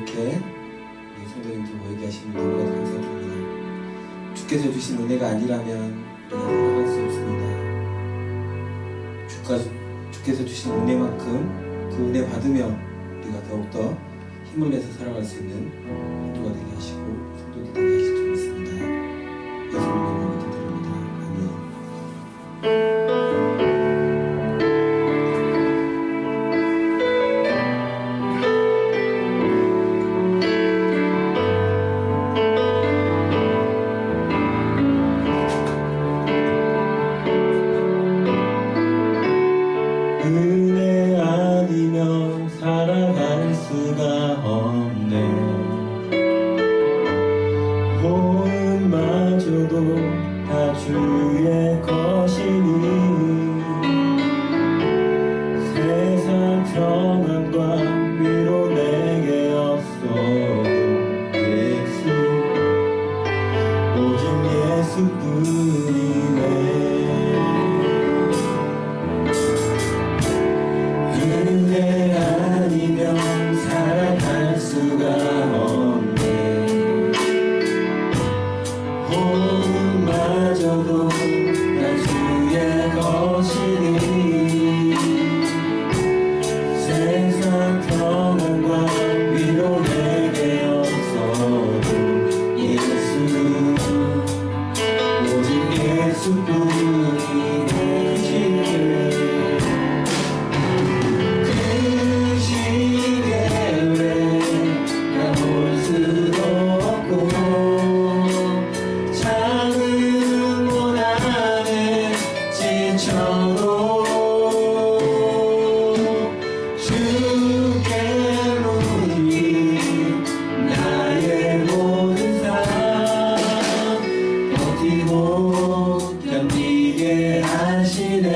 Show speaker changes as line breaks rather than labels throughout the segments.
이렇게 우리 성도님들 모이게 하시는 너무나 감사드립니다. 주께서 주신 은혜가 아니라면 우리가 살아갈 수 없습니다. 주께서 주신 은혜만큼 그 은혜 받으면 우리가 더욱더 힘을 내서 살아갈 수 있는 인도가 되게 하시고 성도들 되게 하실 줄 믿습니다. 예수님의 이름으로 기도드립니다. 아멘.
은혜 아니면 살아갈 수가 없네. 모험마저도 다 주의 것이니 세상 평안과 위로 내게 없어도 예수, 오직 예수뿐이네. 은혜 아니면 살아갈 수가 없네. 호흡마저도 다 주의 것이니 세상 평안과 위로 내게 없어도 예수, 오직 예수뿐이네. 견디게 하시네.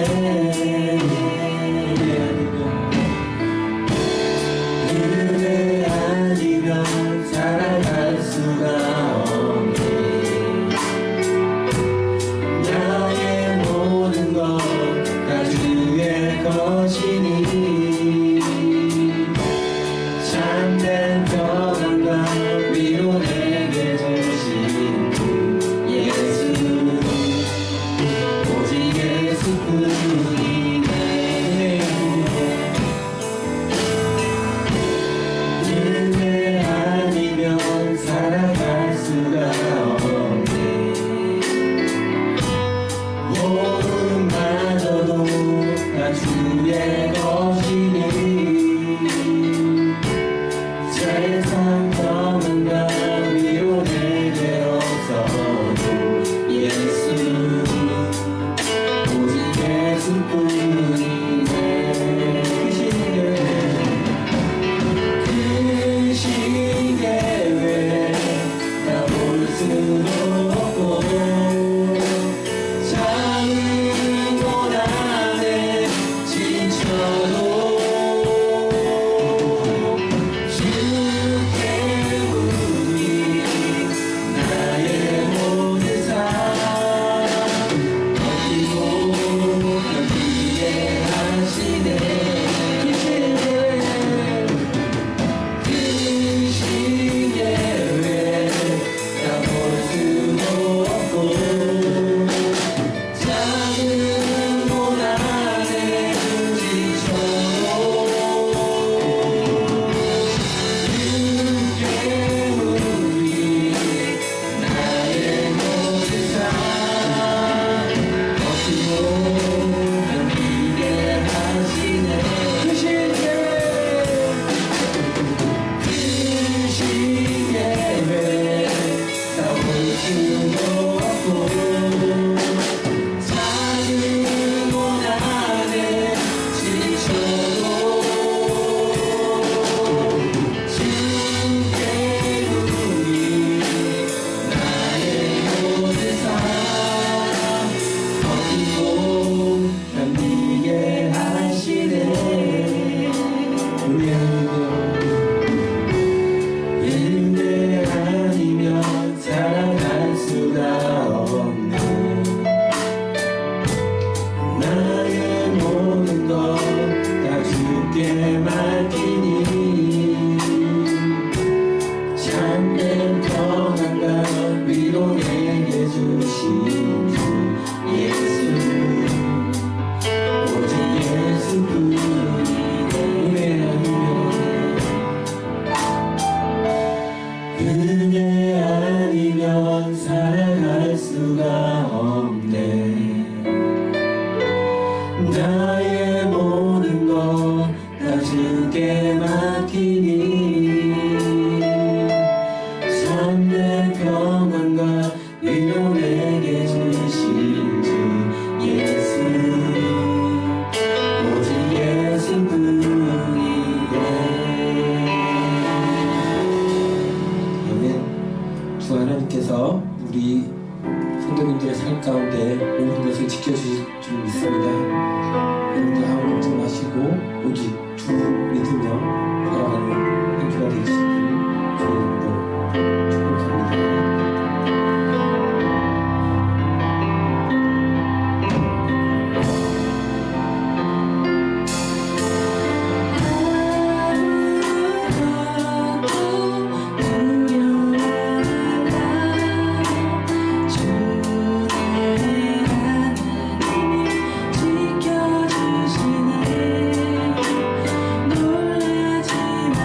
은혜 아니면 살아갈 수가 없네. 나의 모든 것 다 주의 것이니 참된 평안과 위로 내게 주신 예수, 오직 예수뿐이네. 은혜 아니면 살아갈 수가 없네. 모험마저도 다 주의 것이니 세상 평안과 위로 내게 없어도 예수, 오직 예수뿐이네. 그 시계 왜 다 볼 수도 없고 잠은 못 안에 지쳐도 주께 부니 나의 모든 삶 버티고 견디게 하시네. 그 시계 왜 다 볼 수도 없고 작은 문 안에 지쳐도 주께 우리 나의 모든 삶 버티고 견디게 하시네. 그 시계 왜 다 볼 수도 없고 작은 문 안에 지쳐도 주께 우리 나의 모든 삶 버티고 견디게 하시네. 은혜 아니면 살아갈 수가 없네. 지켜주신 주 예수 오직 예수뿐이네 은혜 아니면 살아갈 수가 없네 나의 모든 것 다 주께 맡기니 삶의 평안과 위로 내게 주신 주 예수 오직 예수뿐이네
아멘. 주 하나님께서 우리 성도님들의 삶 가운데 모든 것을 지켜주실 줄 믿습니다. 여러분들 아무 걱정 마시고 오직 주 믿으며 살아가는 한 주가 되시길 주의 이름으로 축복합니다.
지켜주시네 놀라지 마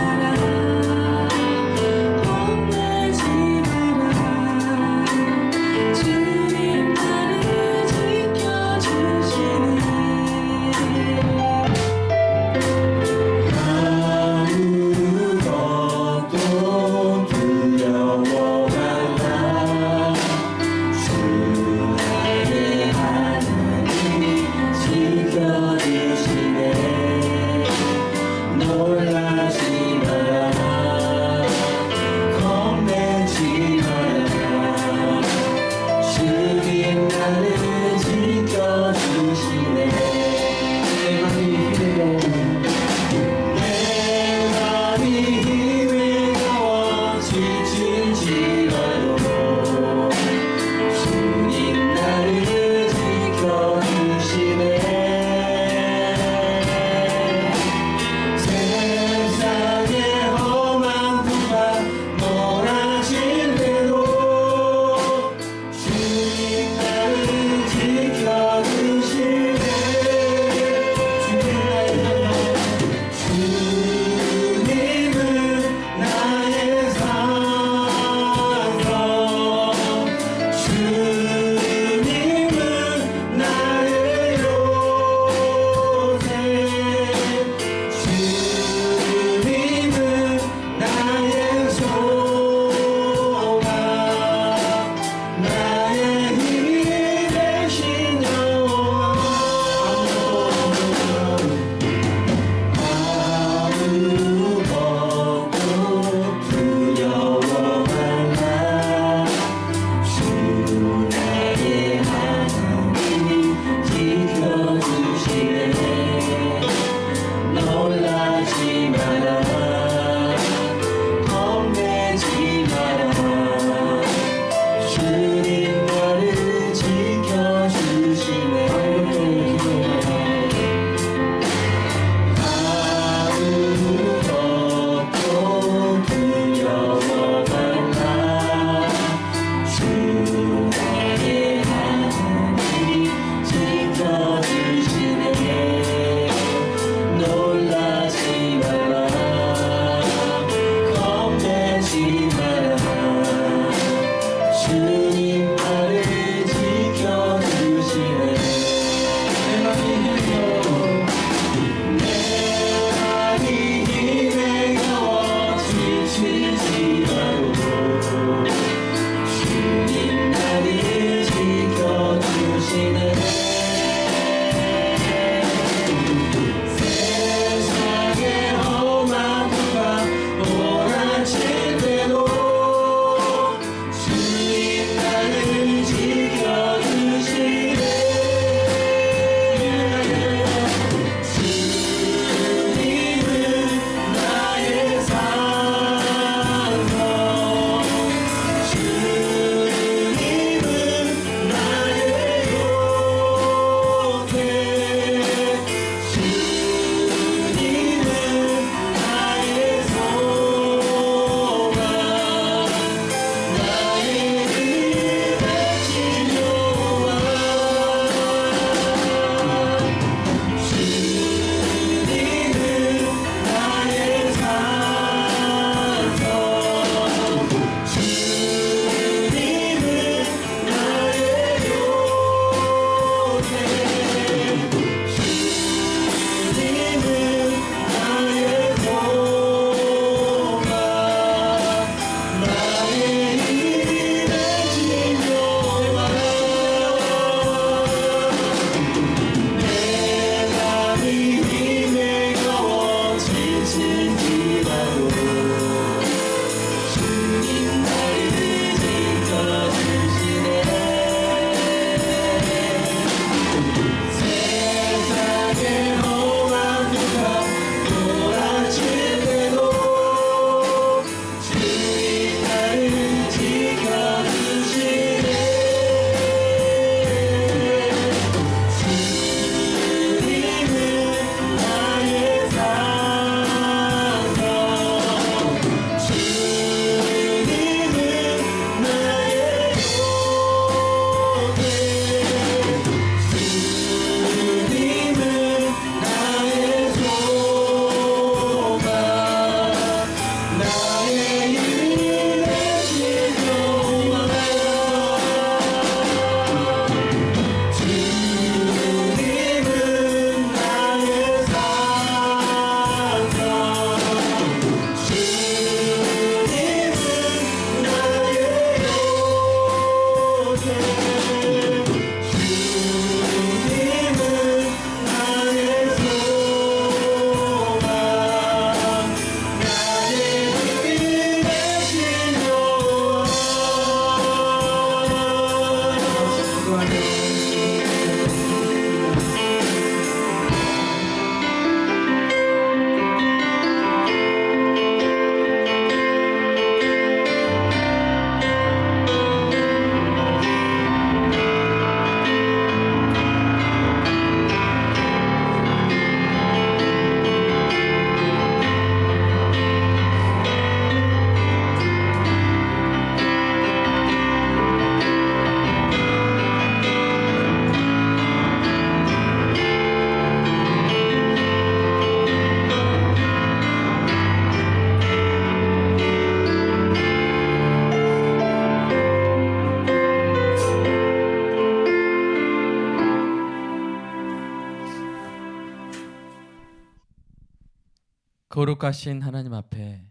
거룩하신 하나님 앞에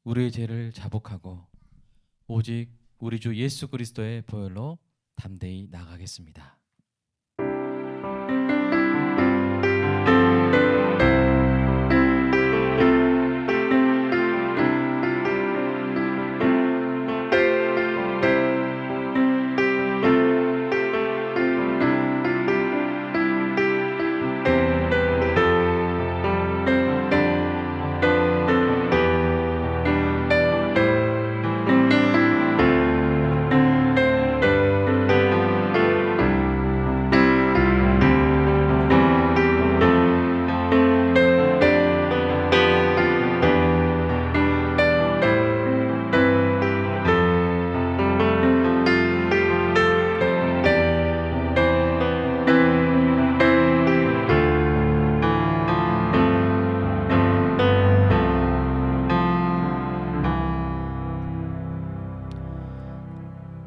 우리의 죄를 자복하고 오직 우리 주 예수 그리스도의 보혈로 담대히 나가겠습니다.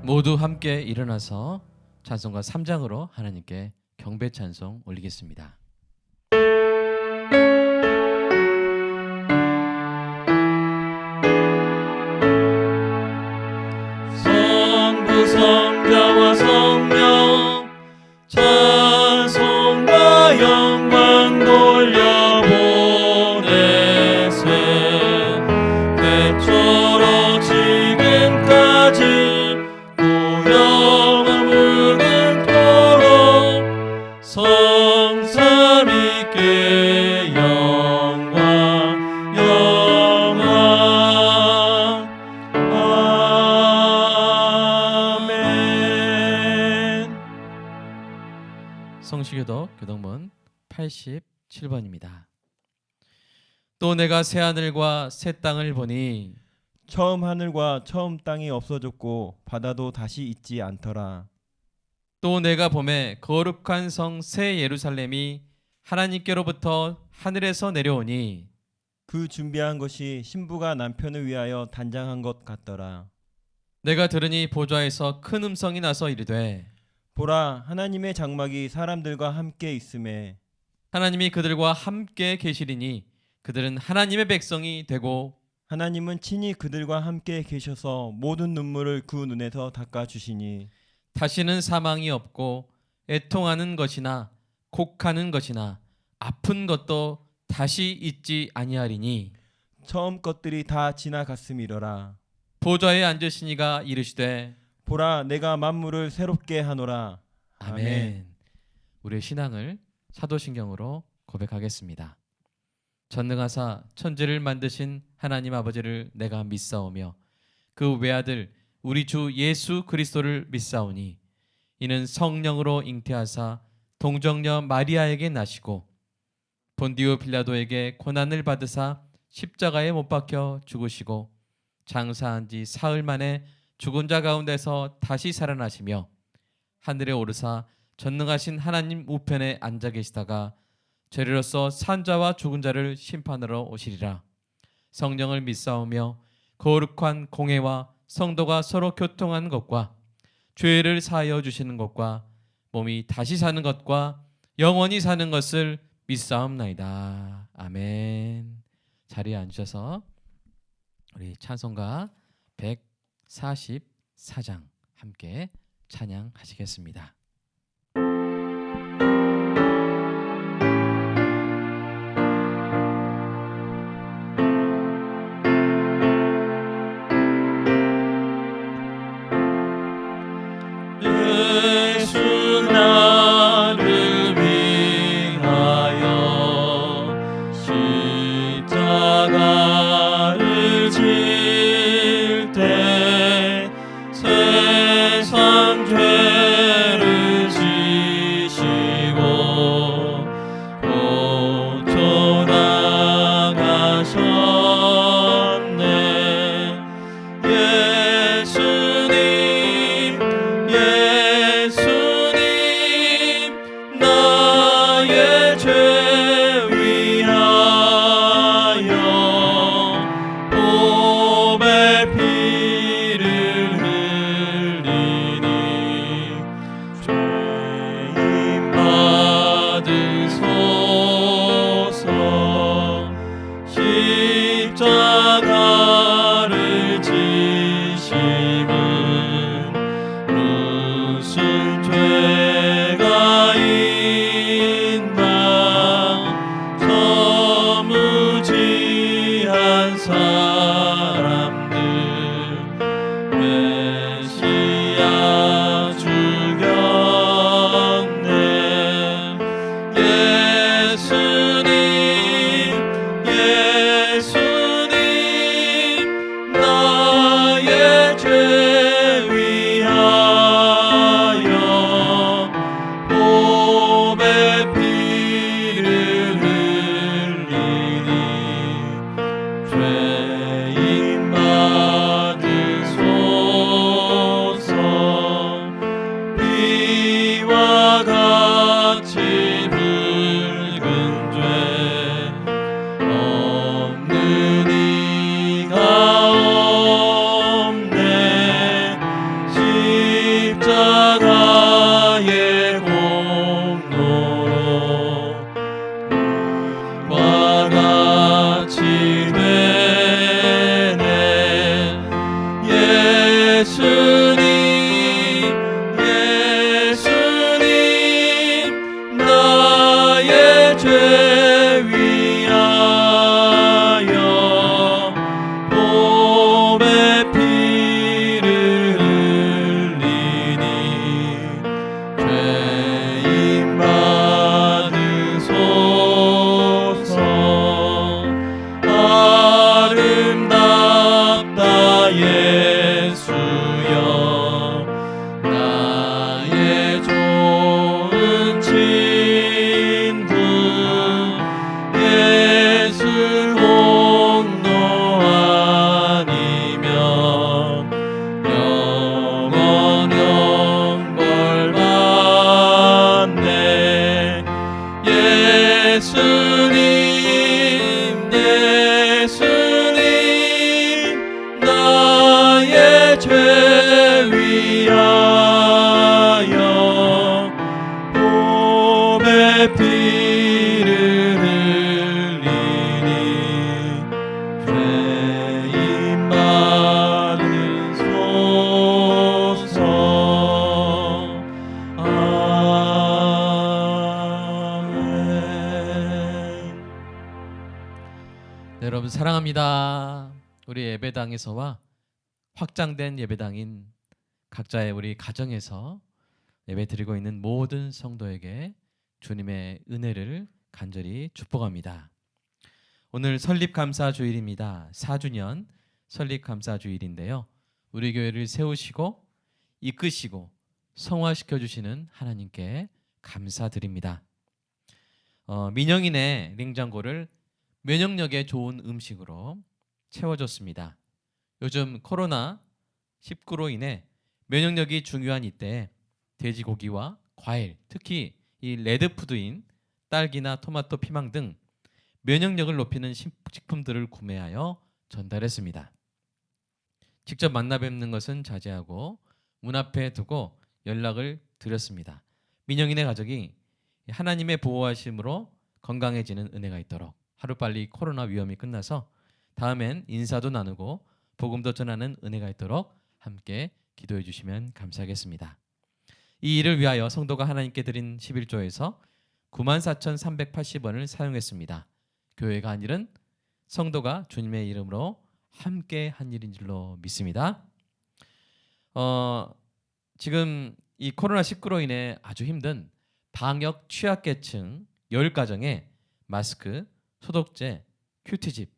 모두 함께 일어나서 찬송가 3장으로 하나님께 경배 찬송 올리겠습니다.
성부 성자와 성령 찬송과 영광 돌려보내세 태초로 지금까지 성삼위께 영광 영광 아멘.
성시교독 교독문 87번입니다. 또 내가 새 하늘과 새 땅을 보니
처음 하늘과 처음 땅이 없어졌고 바다도 다시 있지 않더라.
또 내가 보매 거룩한 성 새 예루살렘이 하나님께로부터 하늘에서 내려오니
그 준비한 것이 신부가 남편을 위하여 단장한 것 같더라.
내가 들으니 보좌에서 큰 음성이 나서 이르되
보라, 하나님의 장막이 사람들과 함께 있음에
하나님이 그들과 함께 계시리니 그들은 하나님의 백성이 되고
하나님은 친히 그들과 함께 계셔서 모든 눈물을 그 눈에서 닦아주시니
다시는 사망이 없고 애통하는 것이나 곡하는 것이나 아픈 것도 다시 있지 아니하리니
처음 것들이 다 지나갔음이러라.
보좌에 앉으시니가 이르시되
보라, 내가 만물을 새롭게 하노라.
아멘. 우리의 신앙을 사도신경으로 고백하겠습니다. 전능하사 천지를 만드신 하나님 아버지를 내가 믿사오며 그 외아들 우리 주 예수 그리스도를 믿사오니 이는 성령으로 잉태하사 동정녀 마리아에게 나시고 본디오 빌라도에게 고난을 받으사 십자가에 못 박혀 죽으시고 장사한 지 사흘 만에 죽은 자 가운데서 다시 살아나시며 하늘에 오르사 전능하신 하나님 우편에 앉아 계시다가 죄로서 산 자와 죽은 자를 심판하러 오시리라. 성령을 믿사오며 거룩한 공회와 성도가 서로 교통하는 것과 죄를 사하여 주시는 것과 몸이 다시 사는 것과 영원히 사는 것을 믿사옵나이다. 아멘. 자리에 앉으셔서 우리 찬송가 144장 함께 찬양하시겠습니다.
예수 나를 위하여 십자가를 질 때 세상 죄를 지시고 고쳐나가셨네. 예수님 나의 죄 위하여 보배 피를 흘리니 죄인 받으소서. 십자가를 지심은 무슨 죄가 있나. 저 무지한 사람들 메시아 죽였네. 예수님 나의 죄 위하여 보배 피를 흘리니 죄인 받으소서. 비와 같이 붉은 죄 없는 이가 없네. 십자가의 공로로 과 같이 되네. 예수님 나의 죄 위하여 보배 피를 흘리니 죄인 받으소서. 아름답다 예수여 나의 좋은 친구. 예수 공로 아니면 영원 영벌 받네. 예수님 나의 죄 위하여 보배 피를 흘리니 죄인 받으소서. 아멘.
네, 여러분 사랑합니다. 우리 예배당에서와 확장된 예배당인 각자의 우리 가정에서 예배드리고 있는 모든 성도에게 주님의 은혜를 간절히 축복합니다. 오늘 설립감사주일입니다. 4주년 설립감사주일인데요. 우리 교회를 세우시고 이끄시고 성화시켜 주시는 하나님께 감사드립니다. 민영인의 냉장고를 면역력에 좋은 음식으로 채워줬습니다. 요즘 코로나19로 인해 면역력이 중요한 이때 돼지고기와 과일, 특히 이 레드푸드인 딸기나 토마토, 피망 등 면역력을 높이는 식품들을 구매하여 전달했습니다. 직접 만나 뵙는 것은 자제하고 문 앞에 두고 연락을 드렸습니다. 민영인의 가족이 하나님의 보호하심으로 건강해지는 은혜가 있도록 하루빨리 코로나 위험이 끝나서 다음엔 인사도 나누고 복음도 전하는 은혜가 있도록 함께 기도해 주시면 감사하겠습니다. 이 일을 위하여 성도가 하나님께 드린 11조에서 94,380원을 사용했습니다. 교회가 한 일은 성도가 주님의 이름으로 함께 한 일인 줄로 믿습니다. 지금 이 코로나19로 인해 아주 힘든 방역 취약계층 10가정에 마스크, 소독제, 큐티집,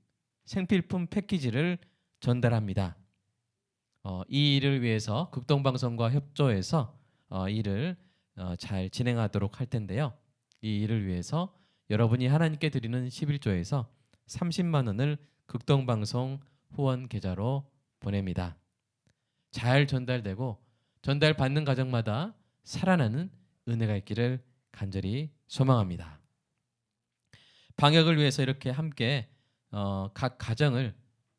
생필품 패키지를 전달합니다. 이 일을 위해서 극동방송과 협조해서 일을 잘 진행하도록 할 텐데요. 이 일을 위해서 여러분이 하나님께 드리는 11조에서 30만 원을 극동방송 후원 계좌로 보냅니다. 잘 전달되고 전달받는 가정마다 살아나는 은혜가 있기를 간절히 소망합니다. 방역을 위해서 이렇게 함께 각 가정을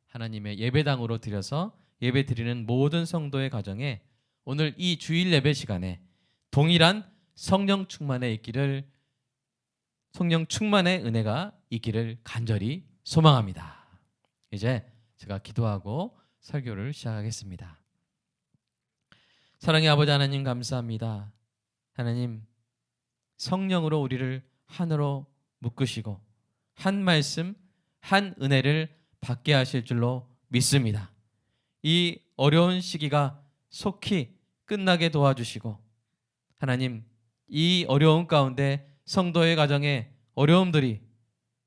하나님의 예배당으로 드려서 예배 드리는 모든 성도의 가정에 오늘 이 주일 예배 시간에 동일한 성령 충만의 은혜가 있기를 간절히 소망합니다. 이제 제가 기도하고 설교를 시작하겠습니다. 사랑의 아버지 하나님 감사합니다. 하나님 성령으로 우리를 하나로 묶으시고 한 말씀 한 은혜를 받게 하실 줄로 믿습니다. 이 어려운 시기가 속히 끝나게 도와주시고 하나님 이 어려움 가운데 성도의 가정에 어려움들이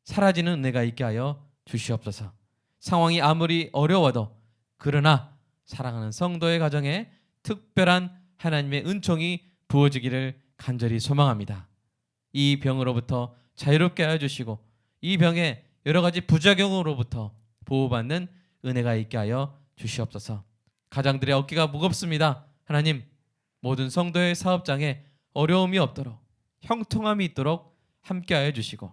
사라지는 은혜가 있게 하여 주시옵소서. 상황이 아무리 어려워도 그러나 사랑하는 성도의 가정에 특별한 하나님의 은총이 부어지기를 간절히 소망합니다. 이 병으로부터 자유롭게 하여 주시고 이 병의 여러 가지 부작용으로부터 보호받는 은혜가 있게 하여 주시옵소서. 가장들의 어깨가 무겁습니다. 하나님 모든 성도의 사업장에 어려움이 없도록 형통함이 있도록 함께하여 주시고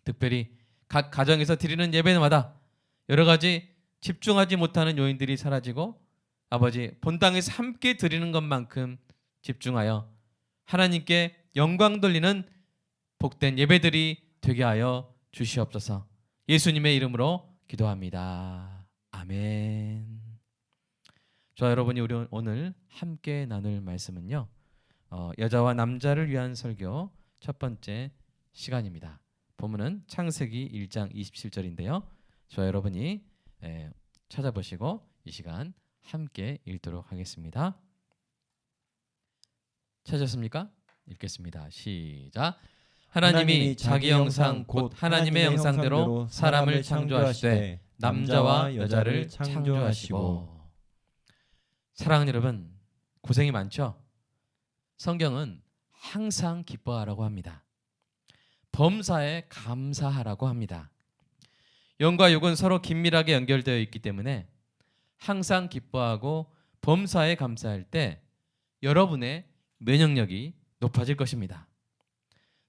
특별히 각 가정에서 드리는 예배마다 여러 가지 집중하지 못하는 요인들이 사라지고 아버지 본 땅에서 함께 드리는 것만큼 집중하여 하나님께 영광 돌리는 복된 예배들이 되게 하여 주시옵소서. 예수님의 이름으로 기도합니다. 아멘. 자, 여러분이 우리 오늘 함께 나눌 말씀은요, 여자와 남자를 위한 설교 첫 번째 시간입니다. 본문은 창세기 1장 27절인데요. 저 여러분이 찾아보시고 이 시간 함께 읽도록 하겠습니다. 찾았습니까? 읽겠습니다. 시작. 하나님이 자기 형상 곧 하나님의 형상대로 사람을 창조하시되 남자와 여자를 창조하시고. 사랑하는 여러분, 고생이 많죠? 성경은 항상 기뻐하라고 합니다. 범사에 감사하라고 합니다. 영과 육은 서로 긴밀하게 연결되어 있기 때문에 항상 기뻐하고 범사에 감사할 때 여러분의 면역력이 높아질 것입니다.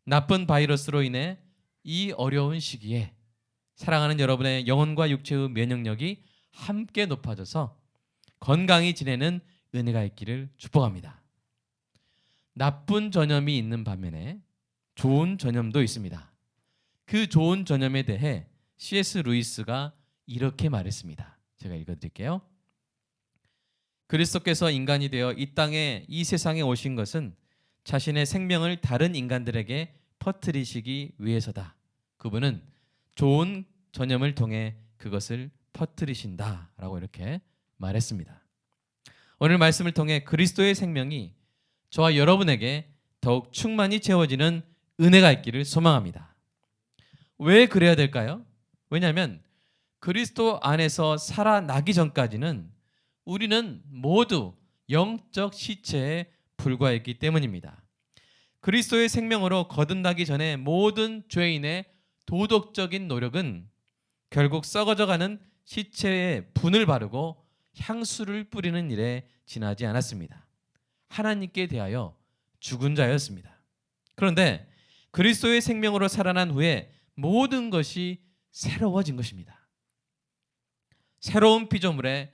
나쁜 바이러스로 인해 이 어려운 시기에 사랑하는 여러분의 영혼과 육체의 면역력이 함께 높아져서 건강히 지내는 은혜가 있기를 축복합니다. 나쁜 전염이 있는 반면에 좋은 전염도 있습니다. 그 좋은 전염에 대해 C.S. 루이스가 이렇게 말했습니다. 제가 읽어드릴게요. 그리스도께서 인간이 되어 이 세상에 오신 것은 자신의 생명을 다른 인간들에게 퍼뜨리시기 위해서다. 그분은 좋은 전염을 통해 그것을 퍼뜨리신다라고 이렇게 말했습니다. 오늘 말씀을 통해 그리스도의 생명이 저와 여러분에게 더욱 충만히 채워지는 은혜가 있기를 소망합니다. 왜 그래야 될까요? 왜냐하면 그리스도 안에서 살아나기 전까지는 우리는 모두 영적 시체에 불과했기 때문입니다. 그리스도의 생명으로 거듭나기 전에 모든 죄인의 도덕적인 노력은 결국 썩어져가는 시체에 분을 바르고 향수를 뿌리는 일에 지나지 않았습니다. 하나님께 대하여 죽은 자였습니다. 그런데 그리스도의 생명으로 살아난 후에 모든 것이 새로워진 것입니다. 새로운 피조물에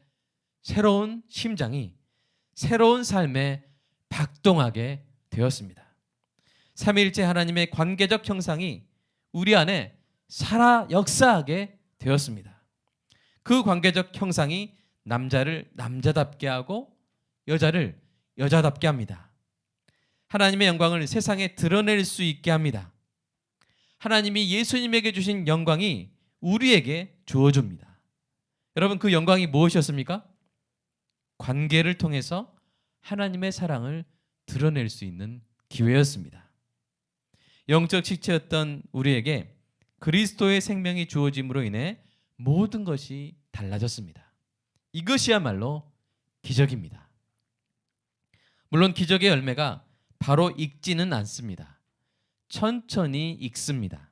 새로운 심장이 새로운 삶에 박동하게 되었습니다. 삼위일체 하나님의 관계적 형상이 우리 안에 살아 역사하게 되었습니다. 그 관계적 형상이 남자를 남자답게 하고 여자를 여자답게 합니다. 하나님의 영광을 세상에 드러낼 수 있게 합니다. 하나님이 예수님에게 주신 영광이 우리에게 주어집니다. 여러분, 그 영광이 무엇이었습니까? 관계를 통해서 하나님의 사랑을 드러낼 수 있는 기회였습니다. 영적 식체였던 우리에게 그리스도의 생명이 주어짐으로 인해 모든 것이 달라졌습니다. 이것이야말로 기적입니다. 물론 기적의 열매가 바로 익지는 않습니다. 천천히 익습니다.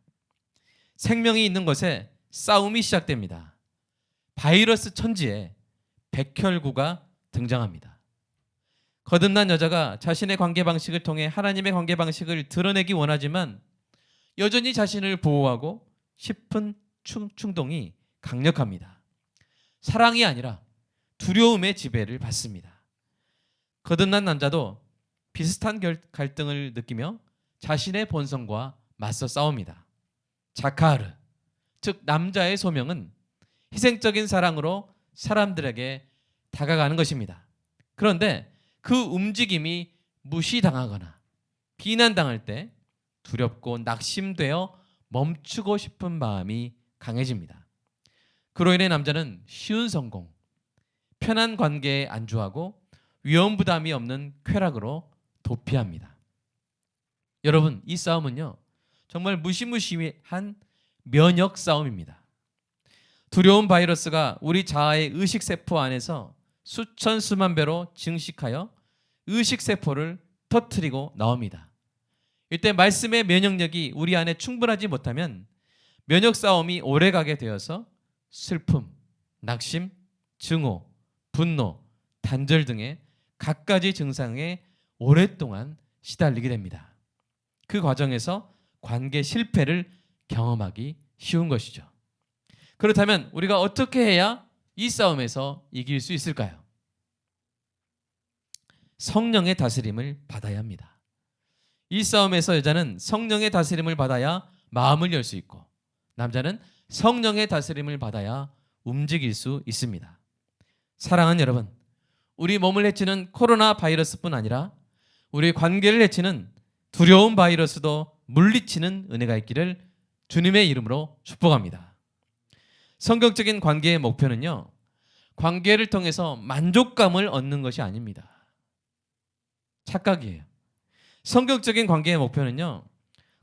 생명이 있는 것에 싸움이 시작됩니다. 바이러스 천지에 백혈구가 등장합니다. 거듭난 여자가 자신의 관계 방식을 통해 하나님의 관계 방식을 드러내기 원하지만 여전히 자신을 보호하고 싶은 충동이 강력합니다. 사랑이 아니라 두려움의 지배를 받습니다. 거듭난 남자도 비슷한 갈등을 느끼며 자신의 본성과 맞서 싸웁니다. 자카르, 즉 남자의 소명은 희생적인 사랑으로 사람들에게 다가가는 것입니다. 그런데 그 움직임이 무시당하거나 비난당할 때 두렵고 낙심되어 멈추고 싶은 마음이 강해집니다. 그로 인해 남자는 쉬운 성공, 편한 관계에 안주하고 위험 부담이 없는 쾌락으로 도피합니다. 여러분, 이 싸움은요, 정말 무시무시한 면역 싸움입니다. 두려운 바이러스가 우리 자아의 의식세포 안에서 수천 수만 배로 증식하여 의식세포를 터뜨리고 나옵니다. 이때 말씀의 면역력이 우리 안에 충분하지 못하면 면역 싸움이 오래가게 되어서 슬픔, 낙심, 증오, 분노, 단절 등의 갖가지 증상에 오랫동안 시달리게 됩니다. 그 과정에서 관계 실패를 경험하기 쉬운 것이죠. 그렇다면 우리가 어떻게 해야 이 싸움에서 이길 수 있을까요? 성령의 다스림을 받아야 합니다. 이 싸움에서 여자는 성령의 다스림을 받아야 마음을 열 수 있고 남자는 성령의 다스림을 받아야 움직일 수 있습니다. 사랑하는 여러분, 우리 몸을 해치는 코로나 바이러스뿐 아니라 우리 관계를 해치는 두려운 바이러스도 물리치는 은혜가 있기를 주님의 이름으로 축복합니다. 성경적인 관계의 목표는요, 관계를 통해서 만족감을 얻는 것이 아닙니다. 착각이에요. 성경적인 관계의 목표는요,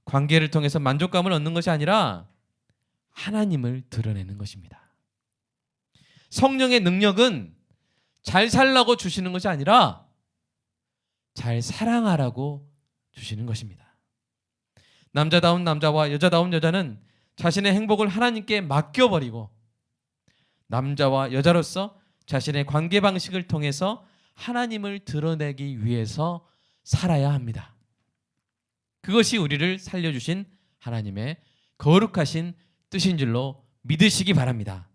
관계를 통해서 만족감을 얻는 것이 아니라 하나님을 드러내는 것입니다. 성령의 능력은 잘 살라고 주시는 것이 아니라 잘 사랑하라고 주시는 것입니다. 남자다운 남자와 여자다운 여자는 자신의 행복을 하나님께 맡겨버리고 남자와 여자로서 자신의 관계 방식을 통해서 하나님을 드러내기 위해서 살아야 합니다. 그것이 우리를 살려주신 하나님의 거룩하신 뜻인 줄로 믿으시기 바랍니다.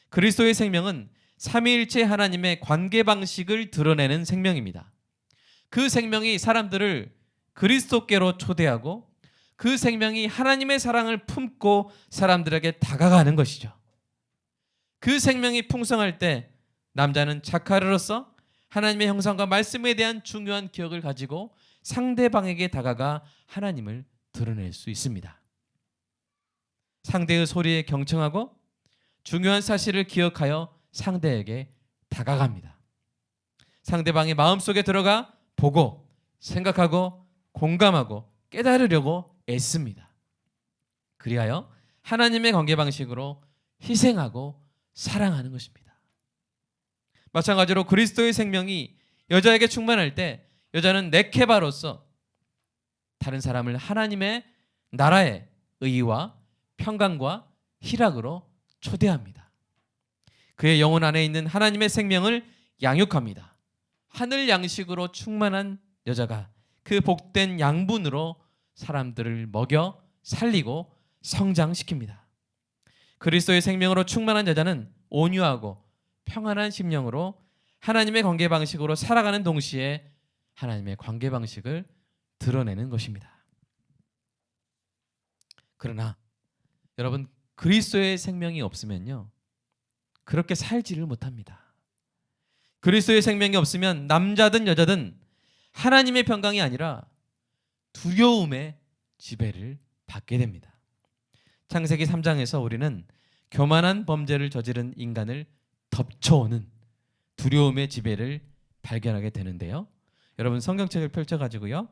그리스도의 생명은 삼위일체 하나님의 관계 방식을 드러내는 생명입니다. 그 생명이 사람들을 그리스도께로 초대하고 그 생명이 하나님의 사랑을 품고 사람들에게 다가가는 것이죠. 그 생명이 풍성할 때 남자는 자카르로서 하나님의 형상과 말씀에 대한 중요한 기억을 가지고 상대방에게 다가가 하나님을 드러낼 수 있습니다. 상대의 소리에 경청하고 중요한 사실을 기억하여 상대에게 다가갑니다. 상대방의 마음속에 들어가 보고 생각하고 공감하고 깨달으려고 애씁니다. 그리하여 하나님의 관계 방식으로 희생하고 사랑하는 것입니다. 마찬가지로 그리스도의 생명이 여자에게 충만할 때 여자는 네케바로서 다른 사람을 하나님의 나라의 의와 평강과 희락으로 초대합니다. 그의 영혼 안에 있는 하나님의 생명을 양육합니다. 하늘 양식으로 충만한 여자가 그 복된 양분으로 사람들을 먹여 살리고 성장시킵니다. 그리스도의 생명으로 충만한 여자는 온유하고 평안한 심령으로 하나님의 관계 방식으로 살아가는 동시에 하나님의 관계 방식을 드러내는 것입니다. 그러나 여러분, 그리스도의 생명이 없으면요, 그렇게 살지를 못합니다. 그리스도의 생명이 없으면 남자든 여자든 하나님의 평강이 아니라 두려움의 지배를 받게 됩니다. 창세기 3장에서 우리는 교만한 범죄를 저지른 인간을 덮쳐오는 두려움의 지배를 발견하게 되는데요. 여러분 성경책을 펼쳐가지고요.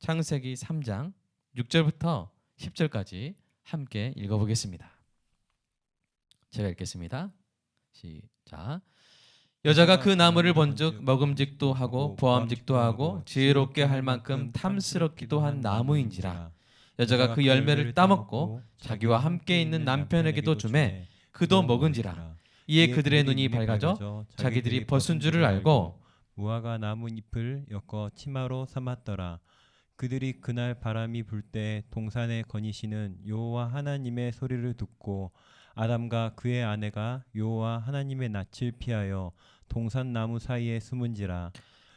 창세기 3장 6절부터 10절까지 함께 읽어보겠습니다. 제가 읽겠습니다. 시작. 여자가 그 나무를 본즉 먹음직도 하고 보암직도 하고 지혜롭게 할 만큼 탐스럽기도 한 나무인지라. 여자가 그 열매를 따먹고 자기와 함께 있는 남편에게도 주매 그도 먹은지라. 이에 그들의 눈이 밝아져 자기들이 벗은 줄을 알고
무화과 나무 잎을 엮어 치마로 삼았더라. 그들이 그날 바람이 불 때 동산에 거니시는 여호와 하나님의 소리를 듣고 아담과 그의 아내가 여호와 하나님의 낯을 피하여 동산 나무 사이에 숨은지라.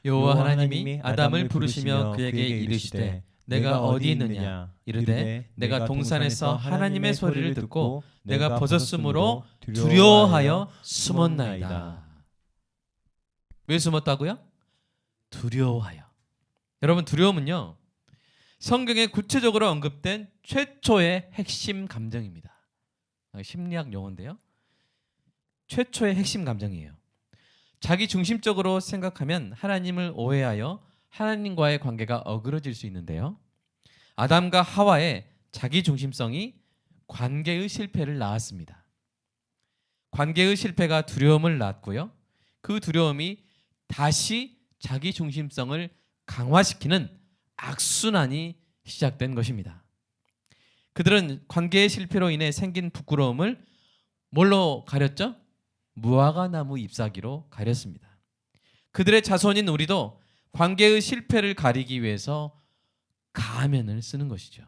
여호와 하나님이 아담을 부르시며 그에게 이르시되 내가 어디 있느냐. 이르되 내가 동산에서 하나님의 소리를 듣고 내가 벗었으므로 두려워하여 숨었나이다. 왜 숨었다고요? 두려워하여. 여러분 두려움은요, 성경에 구체적으로 언급된 최초의 핵심 감정입니다. 심리학 용어인데요. 최초의 핵심 감정이에요. 자기 중심적으로 생각하면 하나님을 오해하여 하나님과의 관계가 어그러질 수 있는데요. 아담과 하와의 자기 중심성이 관계의 실패를 낳았습니다. 관계의 실패가 두려움을 낳았고요. 그 두려움이 다시 자기 중심성을 강화시키는 악순환이 시작된 것입니다. 그들은 관계의 실패로 인해 생긴 부끄러움을 뭘로 가렸죠? 무화과 나무 잎사귀로 가렸습니다. 그들의 자손인 우리도 관계의 실패를 가리기 위해서 가면을 쓰는 것이죠.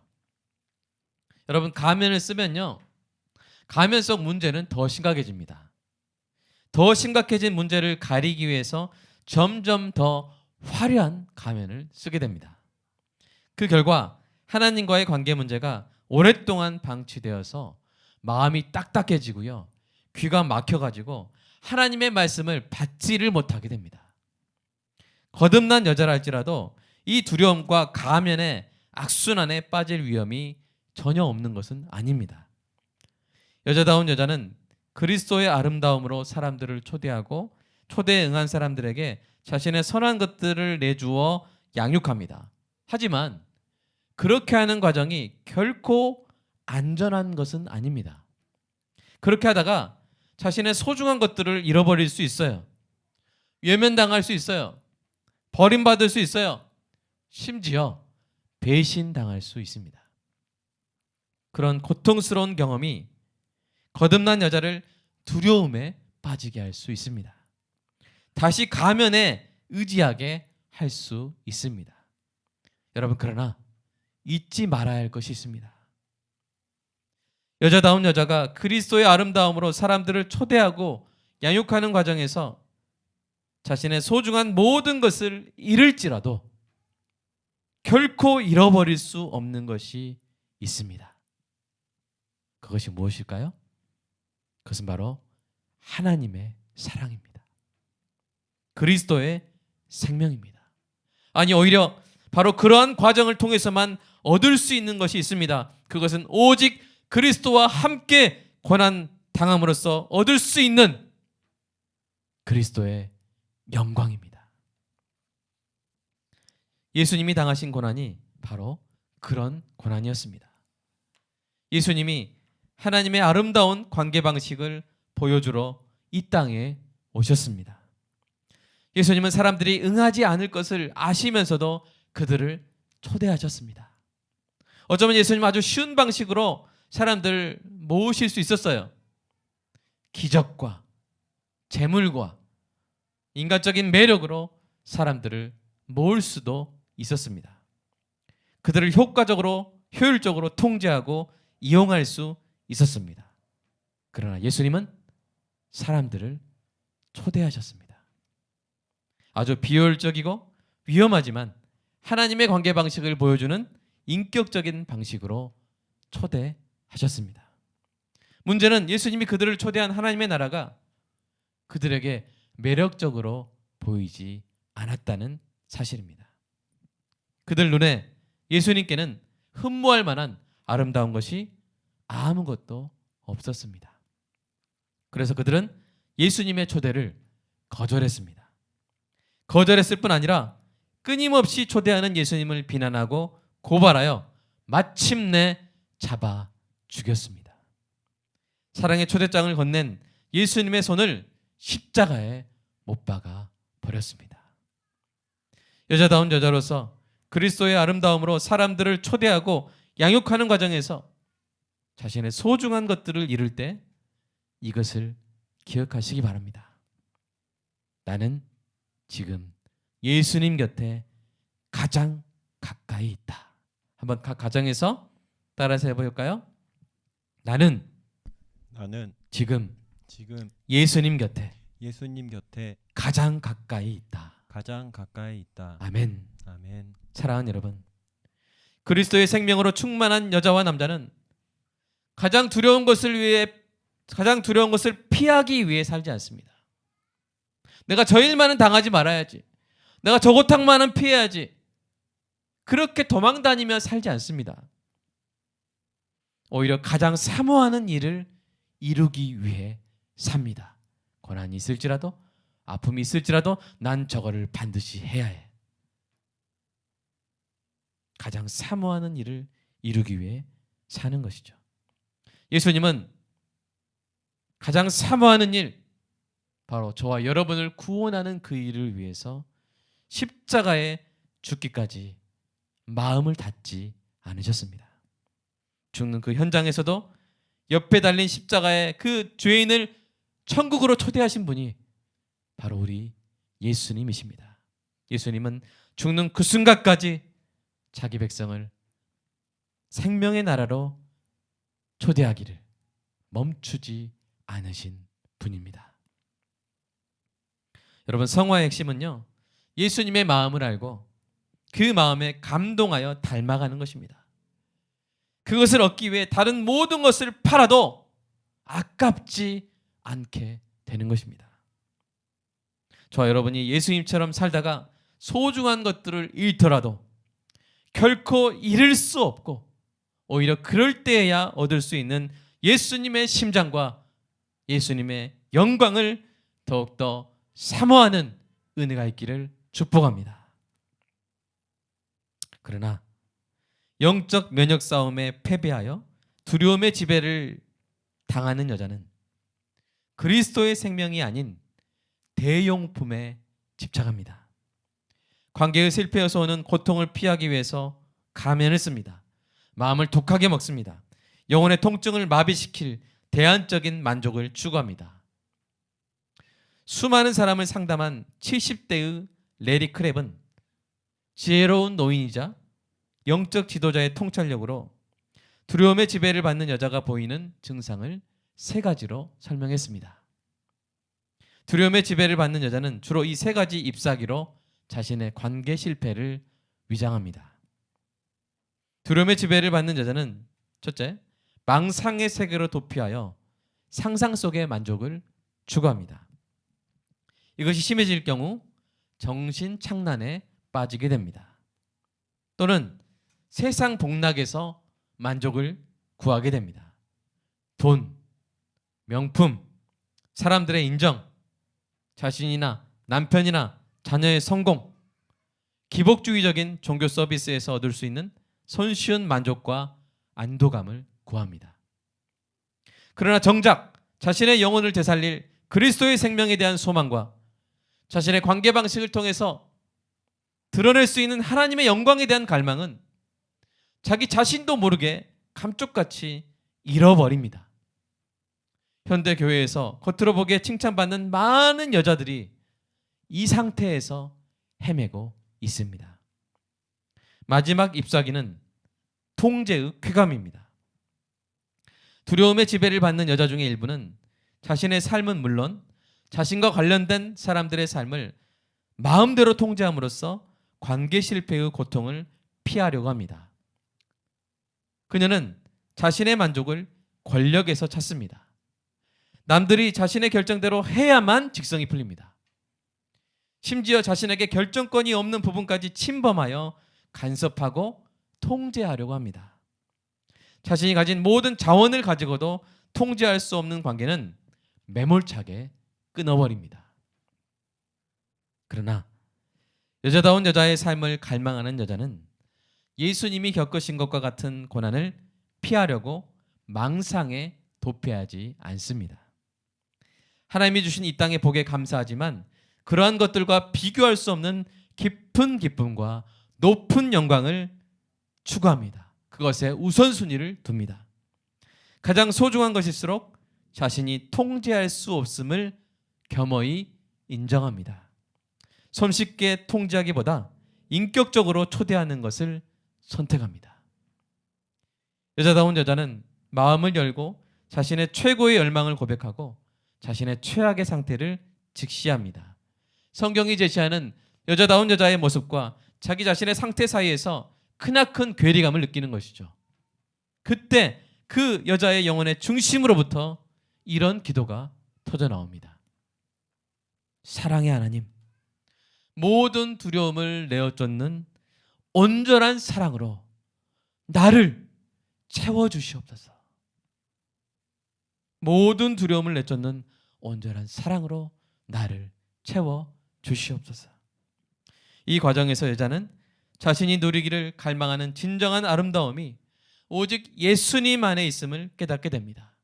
여러분 가면을 쓰면요, 가면 속 문제는 더 심각해집니다. 더 심각해진 문제를 가리기 위해서 점점 더 화려한 가면을 쓰게 됩니다. 그 결과 하나님과의 관계 문제가 오랫동안 방치되어서 마음이 딱딱해지고요, 귀가 막혀가지고 하나님의 말씀을 받지를 못하게 됩니다. 거듭난 여자랄지라도 이 두려움과 가면의 악순환에 빠질 위험이 전혀 없는 것은 아닙니다. 여자다운 여자는 그리스도의 아름다움으로 사람들을 초대하고 초대에 응한 사람들에게 자신의 선한 것들을 내주어 양육합니다. 하지만 그렇게 하는 과정이 결코 안전한 것은 아닙니다. 그렇게 하다가 자신의 소중한 것들을 잃어버릴 수 있어요. 외면당할 수 있어요. 버림받을 수 있어요. 심지어 배신당할 수 있습니다. 그런 고통스러운 경험이 거듭난 여자를 두려움에 빠지게 할 수 있습니다. 다시 가면에 의지하게 할 수 있습니다. 여러분 그러나 잊지 말아야 할 것이 있습니다. 여자다운 여자가 그리스도의 아름다움으로 사람들을 초대하고 양육하는 과정에서 자신의 소중한 모든 것을 잃을지라도 결코 잃어버릴 수 없는 것이 있습니다. 그것이 무엇일까요? 그것은 바로 하나님의 사랑입니다. 그리스도의 생명입니다. 아니 오히려 바로 그러한 과정을 통해서만 얻을 수 있는 것이 있습니다. 그것은 오직 그리스도와 함께 고난 당함으로써 얻을 수 있는 그리스도의 영광입니다. 예수님이 당하신 고난이 바로 그런 고난이었습니다. 예수님이 하나님의 아름다운 관계 방식을 보여주러 이 땅에 오셨습니다. 예수님은 사람들이 응하지 않을 것을 아시면서도 그들을 초대하셨습니다. 어쩌면 예수님은 아주 쉬운 방식으로 사람들을 모으실 수 있었어요. 기적과 재물과 인간적인 매력으로 사람들을 모을 수도 있었습니다. 그들을 효과적으로 효율적으로 통제하고 이용할 수 있었습니다. 그러나 예수님은 사람들을 초대하셨습니다. 아주 비효율적이고 위험하지만 하나님의 관계 방식을 보여주는 인격적인 방식으로 초대하셨습니다. 문제는 예수님이 그들을 초대한 하나님의 나라가 그들에게 매력적으로 보이지 않았다는 사실입니다. 그들 눈에 예수님께는 흠모할 만한 아름다운 것이 아무것도 없었습니다. 그래서 그들은 예수님의 초대를 거절했습니다. 거절했을 뿐 아니라 끊임없이 초대하는 예수님을 비난하고 고발하여 마침내 잡아 죽였습니다. 사랑의 초대장을 건넨 예수님의 손을 십자가에 못 박아 버렸습니다. 여자다운 여자로서 그리스도의 아름다움으로 사람들을 초대하고 양육하는 과정에서 자신의 소중한 것들을 잃을 때 이것을 기억하시기 바랍니다. 나는 지금 예수님 곁에 가장 가까이 있다. 한번 각 가정에서 따라서 해볼까요? 나는 지금 예수님 곁에
예수님 곁에
가장 가까이 있다.
가장 가까이 있다.
아멘.
아멘.
사랑하는 여러분, 그리스도의 생명으로 충만한 여자와 남자는 가장 두려운 것을 피하기 위해 살지 않습니다. 내가 저 일만은 당하지 말아야지. 내가 저 고통만은 피해야지. 그렇게 도망 다니며 살지 않습니다. 오히려 가장 사모하는 일을 이루기 위해 삽니다. 고난이 있을지라도, 아픔이 있을지라도 난 저거를 반드시 해야 해. 가장 사모하는 일을 이루기 위해 사는 것이죠. 예수님은 가장 사모하는 일, 바로 저와 여러분을 구원하는 그 일을 위해서 십자가에 죽기까지 마음을 닫지 않으셨습니다. 죽는 그 현장에서도 옆에 달린 십자가의 그 죄인을 천국으로 초대하신 분이 바로 우리 예수님이십니다. 예수님은 죽는 그 순간까지 자기 백성을 생명의 나라로 초대하기를 멈추지 않으신 분입니다. 여러분, 성화의 핵심은요, 예수님의 마음을 알고 그 마음에 감동하여 닮아가는 것입니다. 그것을 얻기 위해 다른 모든 것을 팔아도 아깝지 않게 되는 것입니다. 저와 여러분이 예수님처럼 살다가 소중한 것들을 잃더라도 결코 잃을 수 없고 오히려 그럴 때에야 얻을 수 있는 예수님의 심장과 예수님의 영광을 더욱더 사모하는 은혜가 있기를 축복합니다. 그러나 영적 면역 싸움에 패배하여 두려움의 지배를 당하는 여자는 그리스도의 생명이 아닌 대용품에 집착합니다. 관계의 실패에서 오는 고통을 피하기 위해서 가면을 씁니다. 마음을 독하게 먹습니다. 영혼의 통증을 마비시킬 대안적인 만족을 추구합니다. 수많은 사람을 상담한 70대의 레리 크랩은 지혜로운 노인이자 영적 지도자의 통찰력으로 두려움의 지배를 받는 여자가 보이는 증상을 3가지로 설명했습니다. 두려움의 지배를 받는 여자는 주로 이 3가지 잎사귀로 자신의 관계 실패를 위장합니다. 두려움의 지배를 받는 여자는 첫째, 망상의 세계로 도피하여 상상 속의 만족을 추구합니다. 이것이 심해질 경우 정신착란에 빠지게 됩니다. 또는 세상 복락에서 만족을 구하게 됩니다. 돈, 명품, 사람들의 인정, 자신이나 남편이나 자녀의 성공, 기복주의적인 종교 서비스에서 얻을 수 있는 손쉬운 만족과 안도감을 구합니다. 그러나 정작 자신의 영혼을 되살릴 그리스도의 생명에 대한 소망과 자신의 관계 방식을 통해서 드러낼 수 있는 하나님의 영광에 대한 갈망은 자기 자신도 모르게 감쪽같이 잃어버립니다. 현대 교회에서 겉으로 보기에 칭찬받는 많은 여자들이 이 상태에서 헤매고 있습니다. 마지막 잎사귀는 통제의 쾌감입니다. 두려움의 지배를 받는 여자 중의 일부는 자신의 삶은 물론 자신과 관련된 사람들의 삶을 마음대로 통제함으로써 관계 실패의 고통을 피하려고 합니다. 그녀는 자신의 만족을 권력에서 찾습니다. 남들이 자신의 결정대로 해야만 직성이 풀립니다. 심지어 자신에게 결정권이 없는 부분까지 침범하여 간섭하고 통제하려고 합니다. 자신이 가진 모든 자원을 가지고도 통제할 수 없는 관계는 매몰차게 끊어버립니다. 그러나 여자다운 여자의 삶을 갈망하는 여자는 예수님이 겪으신 것과 같은 고난을 피하려고 망상에 도피하지 않습니다. 하나님이 주신 이 땅의 복에 감사하지만 그러한 것들과 비교할 수 없는 깊은 기쁨과 높은 영광을 추구합니다. 그것에 우선순위를 둡니다. 가장 소중한 것일수록 자신이 통제할 수 없음을 겸허히 인정합니다. 손쉽게 통제하기보다 인격적으로 초대하는 것을 선택합니다. 여자다운 여자는 마음을 열고 자신의 최고의 열망을 고백하고 자신의 최악의 상태를 직시합니다. 성경이 제시하는 여자다운 여자의 모습과 자기 자신의 상태 사이에서 크나큰 괴리감을 느끼는 것이죠. 그때 그 여자의 영혼의 중심으로부터 이런 기도가 터져 나옵니다. 사랑의 하나님, 모든 두려움을 내어쫓는 온전한 사랑으로 나를 채워주시옵소서. 모든 두려움을 내쫓는 온전한 사랑으로 나를 채워주시옵소서. 이 과정에서 여자는 자신이 누리기를 갈망하는 진정한 아름다움이 오직 예수님 안에 있음을 깨닫게 됩니다.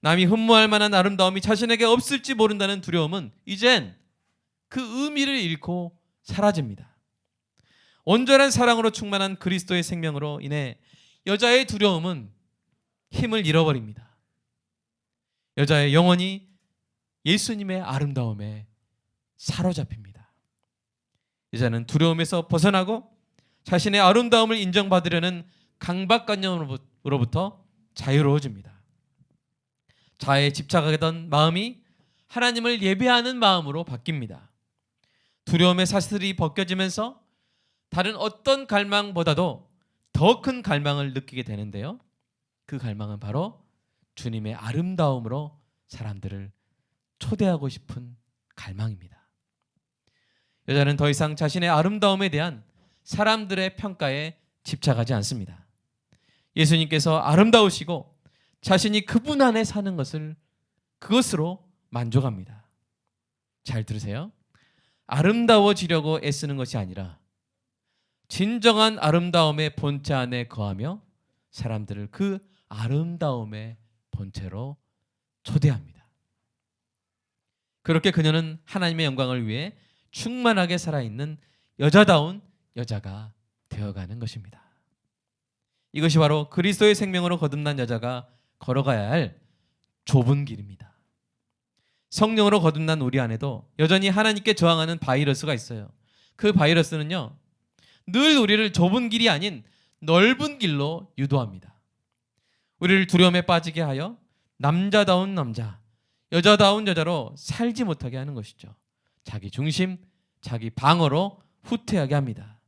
남이 흠모할 만한 아름다움이 자신에게 없을지 모른다는 두려움은 이젠 그 의미를 잃고 사라집니다. 온전한 사랑으로 충만한 그리스도의 생명으로 인해 여자의 두려움은 힘을 잃어버립니다. 여자의 영혼이 예수님의 아름다움에 사로잡힙니다. 여자는 두려움에서 벗어나고 자신의 아름다움을 인정받으려는 강박관념으로부터 자유로워집니다. 자아에 집착하던 마음이 하나님을 예배하는 마음으로 바뀝니다. 두려움의 사슬이 벗겨지면서 다른 어떤 갈망보다도 더 큰 갈망을 느끼게 되는데요. 그 갈망은 바로 주님의 아름다움으로 사람들을 초대하고 싶은 갈망입니다. 여자는 더 이상 자신의 아름다움에 대한 사람들의 평가에 집착하지 않습니다. 예수님께서 아름다우시고 자신이 그분 안에 사는 그것으로 만족합니다. 잘 들으세요. 아름다워지려고 애쓰는 것이 아니라 진정한 아름다움의 본체 안에 거하며 사람들을 그 아름다움의 본체로 초대합니다. 그렇게 그녀는 하나님의 영광을 위해 충만하게 살아있는 여자다운 여자가 되어가는 것입니다. 이것이 바로 그리스도의 생명으로 거듭난 여자가 걸어가야 할 좁은 길입니다. 성령으로 거듭난 우리 안에도 여전히 하나님께 저항하는 바이러스가 있어요. 그 바이러스는요, 늘 우리를 좁은 길이 아닌 넓은 길로 유도합니다. 우리를 두려움에 빠지게 하여 남자다운 남자, 여자다운 여자로 살지 못하게 하는 것이죠. 자기 중심, 자기 방어로 후퇴하게 합니다.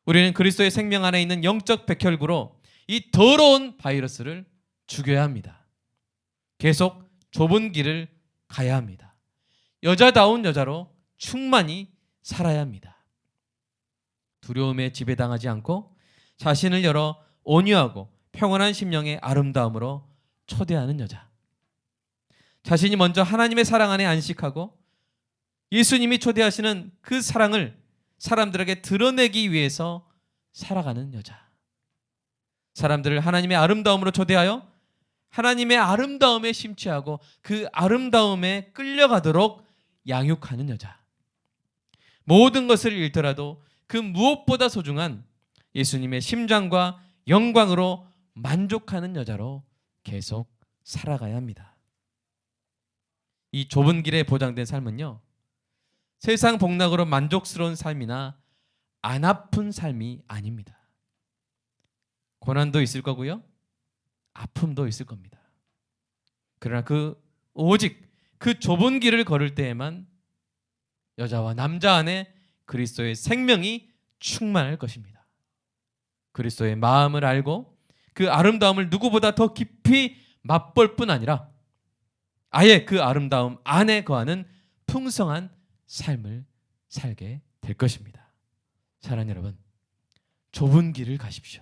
우리는 그리스도의 생명 안에 있는 영적 백혈구로 이 더러운 바이러스를 죽여야 합니다. 계속 좁은 길을 가야 합니다. 여자다운 여자로 충만히 살아야 합니다. 두려움에 지배당하지 않고 자신을 열어 온유하고 평온한 심령의 아름다움으로 초대하는 여자. 자신이 먼저 하나님의 사랑 안에 안식하고 예수님이 초대하시는 그 사랑을 사람들에게 드러내기 위해서 살아가는 여자. 사람들을 하나님의 아름다움으로 초대하여 하나님의 아름다움에 심취하고 그 아름다움에 끌려가도록 양육하는 여자. 모든 것을 잃더라도 그 무엇보다 소중한 예수님의 심장과 영광으로 만족하는 여자로 계속 살아가야 합니다. 이 좁은 길에 보장된 삶은요, 세상 복락으로 만족스러운 삶이나 안 아픈 삶이 아닙니다. 고난도 있을 거고요, 아픔도 있을 겁니다. 그러나 오직 그 좁은 길을 걸을 때에만 여자와 남자 안에 그리스도의 생명이 충만할 것입니다. 그리스도의 마음을 알고 그 아름다움을 누구보다 더 깊이 맛볼 뿐 아니라 아예 그 아름다움 안에 거하는 풍성한 삶을 살게 될 것입니다. 사랑하는 여러분, 좁은 길을 가십시오.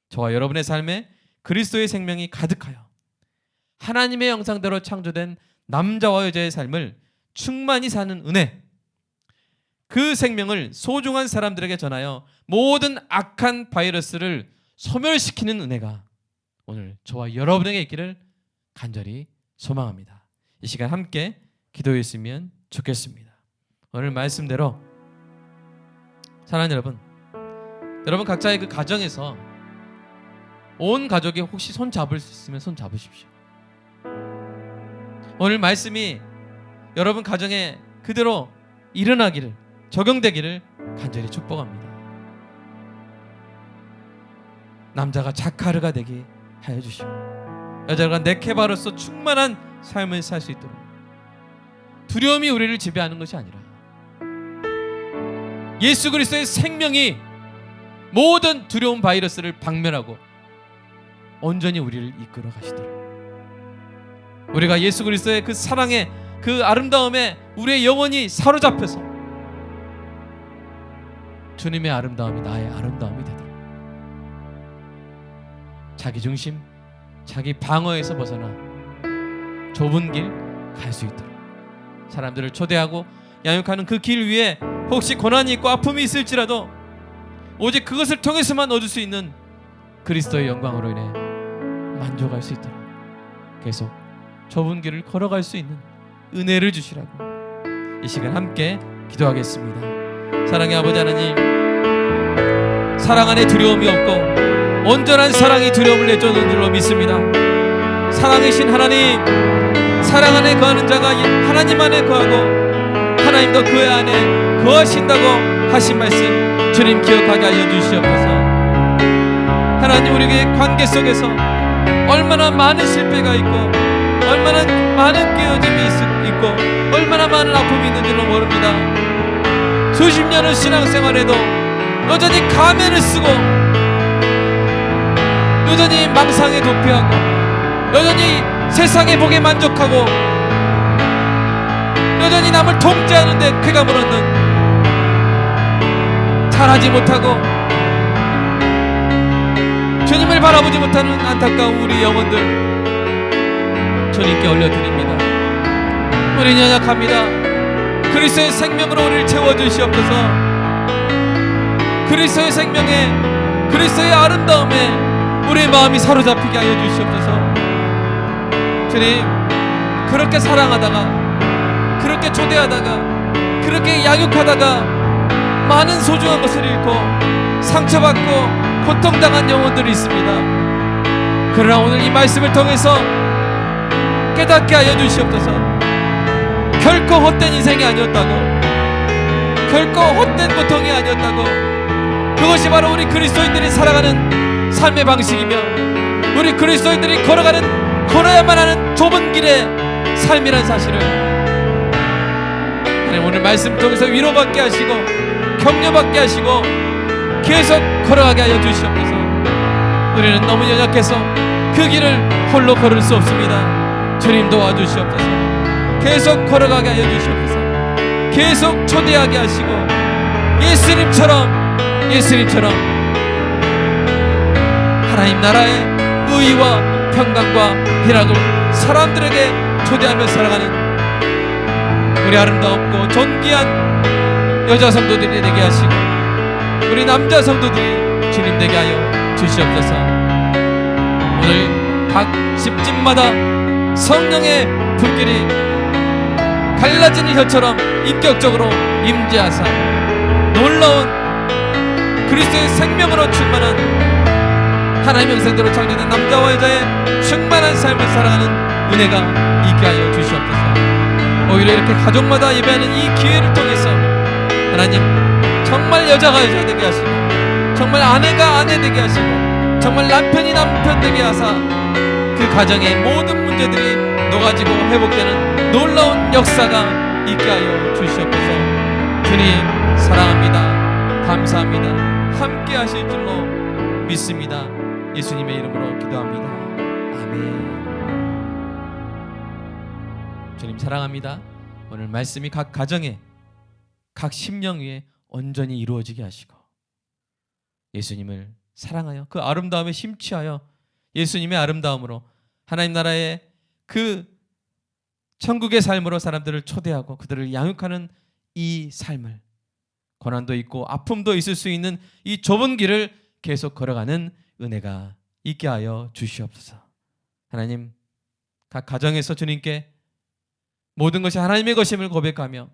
저와 여러분의 삶에 그리스도의 생명이 가득하여 하나님의 형상대로 창조된 남자와 여자의 삶을 충만히 사는 은혜, 그 생명을 소중한 사람들에게 전하여 모든 악한 바이러스를 소멸시키는 은혜가 오늘 저와 여러분에게 있기를 간절히 소망합니다. 이 시간 함께 기도했으면 좋겠습니다. 오늘 말씀대로 사랑하는 여러분 각자의 그 가정에서 온 가족이 혹시 손 잡을 수 있으면 손 잡으십시오. 오늘 말씀이 여러분 가정에 그대로 일어나기를, 적용되기를 간절히 축복합니다. 남자가 자카르가 되게 하여 주시고 여자가 네케바로서 충만한 삶을 살 수 있도록, 두려움이 우리를 지배하는 것이 아니라 예수 그리스도의 생명이 모든 두려운 바이러스를 박멸하고 온전히 우리를 이끌어 가시도록, 우리가 예수 그리스도의 그 사랑의 그 아름다움에 우리의 영혼이 사로잡혀서 주님의 아름다움이 나의 아름다움이 되도록, 자기 중심, 자기 방어에서 벗어나 좁은 길 갈 수 있도록 사람들을 초대하고 양육하는 그 길 위에 혹시 고난이 있고 아픔이 있을지라도 오직 그것을 통해서만 얻을 수 있는 그리스도의 영광으로 인해 만족할 수 있도록 계속 좁은 길을 걸어갈 수 있는 은혜를 주시라고 이 시간 함께 기도하겠습니다. 사랑의 아버지 하나님, 사랑 안에 두려움이 없고 온전한 사랑이 두려움을 내쫓는 줄로 믿습니다. 사랑이신 하나님, 사랑 안에 거하는 자가 하나님 안에 거하고 하나님도 그 안에 거하신다고 하신 말씀 주님 기억하게 하여 주시옵소서. 하나님, 우리에게 관계 속에서 얼마나 많은 실패가 있고 얼마나 많은 깨어짐이 있고 얼마나 많은 아픔이 있는 줄로 모릅니다. 수십 년을 신앙생활해도 여전히 가면을 쓰고 여전히 망상에 도피하고 여전히 세상의 복에 만족하고 여전히 남을 통제하는 데 쾌감을 얻는, 잘하지 못하고 주님을 바라보지 못하는 안타까운 우리 영혼들 주님께 올려드립니다. 우리는 연약합니다. 그리스도의 생명으로 우리를 채워주시옵소서. 그리스도의 생명에, 그리스도의 아름다움에 우리의 마음이 사로잡히게 하여 주시옵소서. 주님, 그렇게 사랑하다가, 그렇게 초대하다가, 그렇게 양육하다가 많은 소중한 것을 잃고 상처받고 고통당한 영혼들이 있습니다. 그러나 오늘 이 말씀을 통해서 깨닫게 하여 주시옵소서. 결코 헛된 인생이 아니었다고, 결코 헛된 고통이 아니었다고, 그것이 바로 우리 그리스도인들이 살아가는 삶의 방식이며 우리 그리스도인들이 걸어야만 하는 좁은 길의 삶이란 사실을 하나님 오늘 말씀 통해서 위로받게 하시고 격려받게 하시고 계속 걸어가게 하여 주시옵소서. 우리는 너무 연약해서 그 길을 홀로 걸을 수 없습니다. 주님 도와주시옵소서. 계속 걸어가게 하여 주시옵소서. 계속 초대하게 하시고 예수님처럼 하나님 나라의 의와 평강과 희락을 사람들에게 초대하며 살아가는 우리 아름답고 존귀한 여자 성도들이 되게 하시고 우리 남자 성도들이 주님 되게 하여 주시옵소서. 오늘 각 집집마다 성령의 불길이 갈라지는 혀처럼 인격적으로 임재하사 놀라운 그리스도의 생명으로 충만한 하나님 형상대로 창조된 남자와 여자의 충만한 삶을 살아가는 은혜가 있게 하여 주시옵소서. 오히려 이렇게 가족마다 예배하는 이 기회를 통해서 하나님 정말 여자가 여자 되게 하시고 정말 아내가 아내 되게 하시고 정말 남편이 남편 되게 하사 그 가정의 모든 문제들이 녹아지고 회복되는 놀라운 역사가 있게 하여 주시옵소서. 주님 사랑합니다. 감사합니다. 함께 하실 줄로 믿습니다. 예수님의 이름으로 기도합니다. 아멘. 주님 사랑합니다. 오늘 말씀이 각 가정에 각 심령 위에 온전히 이루어지게 하시고 예수님을 사랑하여 그 아름다움에 심취하여 예수님의 아름다움으로 하나님 나라의 그 천국의 삶으로 사람들을 초대하고 그들을 양육하는 이 삶을, 고난도 있고 아픔도 있을 수 있는 이 좁은 길을 계속 걸어가는 은혜가 있게 하여 주시옵소서. 하나님, 각 가정에서 주님께 모든 것이 하나님의 것임을 고백하며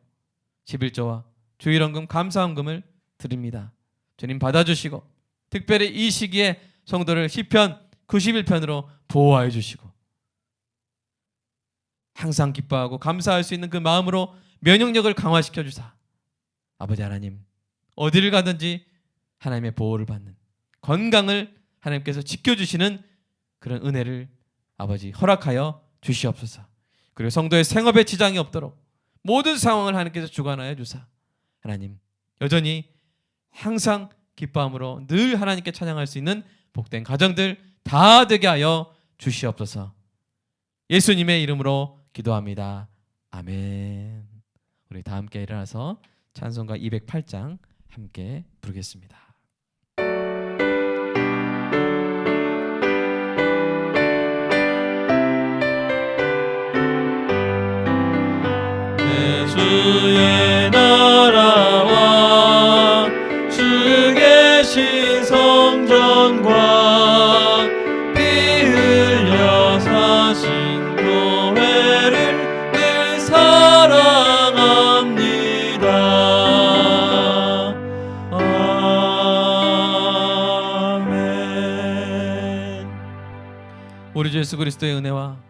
11조와 주일헌금 감사헌금을 드립니다. 주님 받아주시고 특별히 이 시기에 성도를 시편 91편으로 보호하여 주시고 항상 기뻐하고 감사할 수 있는 그 마음으로 면역력을 강화시켜 주사 아버지 하나님, 어디를 가든지 하나님의 보호를 받는 건강을 하나님께서 지켜주시는 그런 은혜를 아버지 허락하여 주시옵소서. 그리고 성도의 생업에 지장이 없도록 모든 상황을 하나님께서 주관하여 주사 하나님 여전히 항상 기뻐함으로 늘 하나님께 찬양할 수 있는 복된 가정들 다 되게 하여 주시옵소서. 예수님의 이름으로 기도합니다. 아멘. 우리 다 함께 일어나서 찬송가 208장 함께 부르겠습니다.
주의 나라와 주 계신 성전과 피 흘려 사신 교회를 늘 사랑합니다. 아멘.
우리 주 예수 그리스도의 은혜와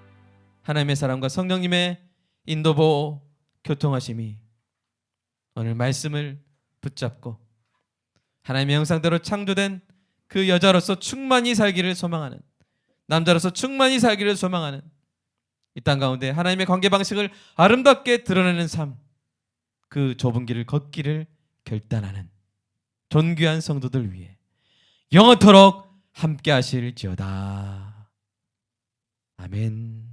하나님의 사랑과 성령님의 인도보 교통하심이 오늘 말씀을 붙잡고 하나님의 형상대로 창조된 그 여자로서 충만히 살기를 소망하는, 남자로서 충만히 살기를 소망하는 이 땅 가운데 하나님의 관계 방식을 아름답게 드러내는 삶, 그 좁은 길을 걷기를 결단하는 존귀한 성도들 위해 영원토록 함께 하실지어다. 아멘.